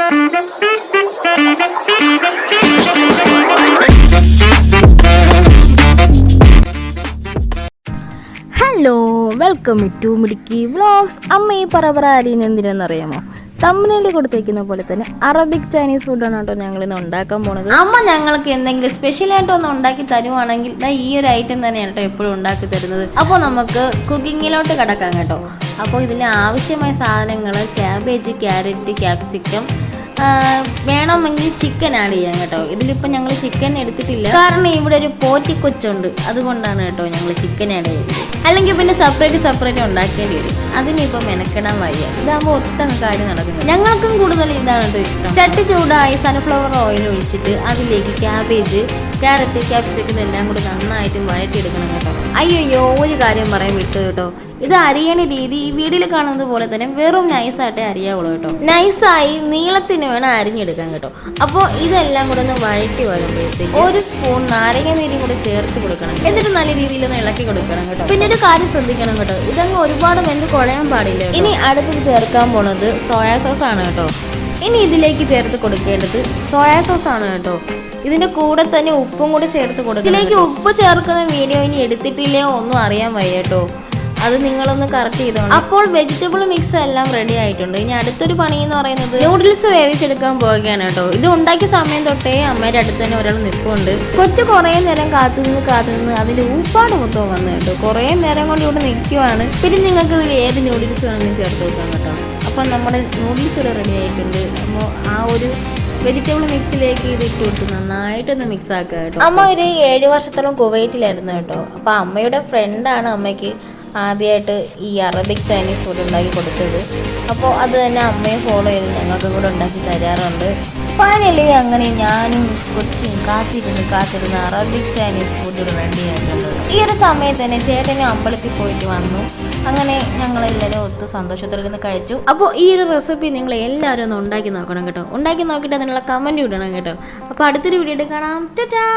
Hello, welcome to മിടുക്കി vlogs. അമ്മ ഈ പറ അരിയുന്ന എന്തിനാണെന്നറിയാമോ? തമ്പനയിൽ കൊടുത്തേക്കുന്ന പോലെ തന്നെ അറബിക് ചൈനീസ് ഫുഡാണ് കേട്ടോ ഞങ്ങൾ ഇന്ന് ഉണ്ടാക്കാൻ പോണത്. അമ്മ ഞങ്ങൾക്ക് എന്തെങ്കിലും സ്പെഷ്യലായിട്ട് ഒന്ന് ഉണ്ടാക്കി തരുവാണെങ്കിൽ ഈ ഒരു ഐറ്റം തന്നെയാണ് കേട്ടോ എപ്പോഴും ഉണ്ടാക്കി തരുന്നത്. അപ്പോൾ നമുക്ക് കുക്കിങ്ങിലോട്ട് കിടക്കാം കേട്ടോ. അപ്പോൾ ഇതിന് ആവശ്യമായ സാധനങ്ങൾ ക്യാബേജ്, ക്യാരറ്റ്, ക്യാപ്സിക്കം, വേണമെങ്കിൽ ചിക്കൻ ആഡ് ചെയ്യാം കേട്ടോ. ഇതിലിപ്പോൾ ഞങ്ങൾ ചിക്കൻ എടുത്തിട്ടില്ല, കാരണം ഇവിടെ ഒരു പോറ്റിക്കൊച്ചുണ്ട്, അതുകൊണ്ടാണ് കേട്ടോ ഞങ്ങൾ ചിക്കൻ ആഡ് ചെയ്യുന്നത്. അല്ലെങ്കിൽ പിന്നെ സെപ്പറേറ്റ് ഉണ്ടാക്കേണ്ടി വരും. അതിനിപ്പോൾ മെനക്കെടാൻ വയ്യ. ഇതാകുമ്പോൾ ഒത്ത കാര്യം നടക്കുന്നത്. ഞങ്ങൾക്കും കൂടുതൽ ഇതാണ് കേട്ടോ ഇഷ്ടം. ചട്ടി ചൂടായി സൺഫ്ലവർ ഓയിൽ ഒഴിച്ചിട്ട് അതിലേക്ക് ക്യാബേജ്, ക്യാരറ്റ്, ക്യാപ്സിക്കം ഇതെല്ലാം കൂടി നന്നായിട്ട് വഴറ്റിയെടുക്കണം കേട്ടോ. അയ്യോ, ഒരു കാര്യം പറയാൻ വിട്ടു കേട്ടോ. ഇത് അരിയണ രീതി ഈ വീഡിയോയിൽ കാണുന്നത് പോലെ തന്നെ വെറും നൈസായിട്ടേ അരിയാവുള്ളൂ കേട്ടോ. നൈസായി നീളത്തിന് വേണം അരിഞ്ഞെടുക്കാൻ കേട്ടോ. അപ്പോൾ ഇതെല്ലാം കൂടെ ഒന്ന് വഴറ്റി വരുമ്പോഴത്തേക്ക് ഒരു സ്പൂൺ നാരങ്ങ നീരും കൂടെ ചേർത്ത് കൊടുക്കണം. എന്നിട്ട് നല്ല രീതിയിൽ ഒന്ന് ഇളക്കി കൊടുക്കണം കേട്ടോ. പിന്നെ ഒരു കാര്യം ശ്രദ്ധിക്കണം കേട്ടോ, ഇതങ്ങ് ഒരുപാട് വെന്ത് കുഴയാൻ പാടില്ല. ഇനി അടുത്ത് ചേർക്കാൻ പോണത് സോയാ സോസ് ആണ് കേട്ടോ. ഇനി ഇതിലേക്ക് ചേർത്ത് കൊടുക്കേണ്ടത് സോയാ സോസ് ആണ് കേട്ടോ. ഇതിന്റെ കൂടെ തന്നെ ഉപ്പും കൂടെ ചേർത്ത് കൊടുക്കും. ഇതിലേക്ക് ഉപ്പ് ചേർക്കുന്ന വീഡിയോ ഇനി എടുത്തിട്ടില്ലയോ ഒന്നും അറിയാൻ വയ്യ കേട്ടോ. അത് നിങ്ങളൊന്ന് കറക്റ്റ് ചെയ്തോളൂ. അപ്പോൾ വെജിറ്റബിൾ മിക്സ് എല്ലാം റെഡി ആയിട്ടുണ്ട്. ഇനി അടുത്തൊരു പണി എന്ന് പറയുന്നത് നൂഡിൽസ് വേവിച്ചെടുക്കാൻ പോവുകയാണ് കേട്ടോ. ഇത് ഉണ്ടാക്കിയ സമയം തൊട്ടേ അമ്മയുടെ അടുത്ത് തന്നെ ഒരാൾ നിൽപ്പുണ്ട്. കൊച്ചു കുറേ നേരം കാത്തുനിന്ന് അതിൽ ഊപ്പാട് മൊത്തം വന്നു കേട്ടോ. കുറേ നേരം കൊണ്ട് ഇവിടെ നിൽക്കുവാണ്. പിന്നെ നിങ്ങൾക്ക് ഇതിൽ ഏത് നൂഡിൽസ് വേണമെങ്കിലും ചേർത്ത് വെക്കാം കേട്ടോ. അപ്പം നമ്മുടെ നൂഡിൽസ് ഇവിടെ റെഡി ആയിട്ടുണ്ട്. അപ്പോൾ ആ ഒരു വെജിറ്റബിൾ മിക്സിലേക്ക് ഇത് ഇട്ട് കൊടുത്ത് നന്നായിട്ടൊന്ന് മിക്സ് ആക്കുക കേട്ടോ. അമ്മ ഒരു 7 വർഷത്തോളം കുവൈറ്റിലായിരുന്നു കേട്ടോ. അപ്പോൾ അമ്മയുടെ ഫ്രണ്ടാണ് അമ്മയ്ക്ക് ആദ്യമായിട്ട് ഈ അറബിക് ചൈനീസ് ഫുഡ് ഉണ്ടാക്കി കൊടുത്തത്. അപ്പോൾ അത് തന്നെ അമ്മയെ ഫോളോ ചെയ്ത് ഞങ്ങൾക്കും കൂടെ ഉണ്ടാക്കി തരാറുണ്ട്. ഫൈനലി അങ്ങനെ ഞാനും കൊച്ചും കാത്തിരുന്ന് അറബിക് ചൈനീസ് ഫുഡ് റെഡി ആയിട്ടുണ്ട്. ഈ ഒരു സമയത്ത് തന്നെ ചേട്ടനും അമ്പലത്തിൽ പോയിട്ട് വന്നു. അങ്ങനെ ഞങ്ങളെല്ലാവരും ഒത്ത് സന്തോഷത്തോടെ കഴിച്ചു. അപ്പോൾ ഈ ഒരു റെസിപ്പി നിങ്ങൾ എല്ലാവരും ഒന്ന് ഉണ്ടാക്കി നോക്കണം കേട്ടോ. ഉണ്ടാക്കി നോക്കിയിട്ട് അതിനുള്ള കമൻറ്റ് ഇടണം കേട്ടോ. അപ്പോൾ അടുത്തൊരു വീഡിയോ കാണാം. ടാറ്റാ.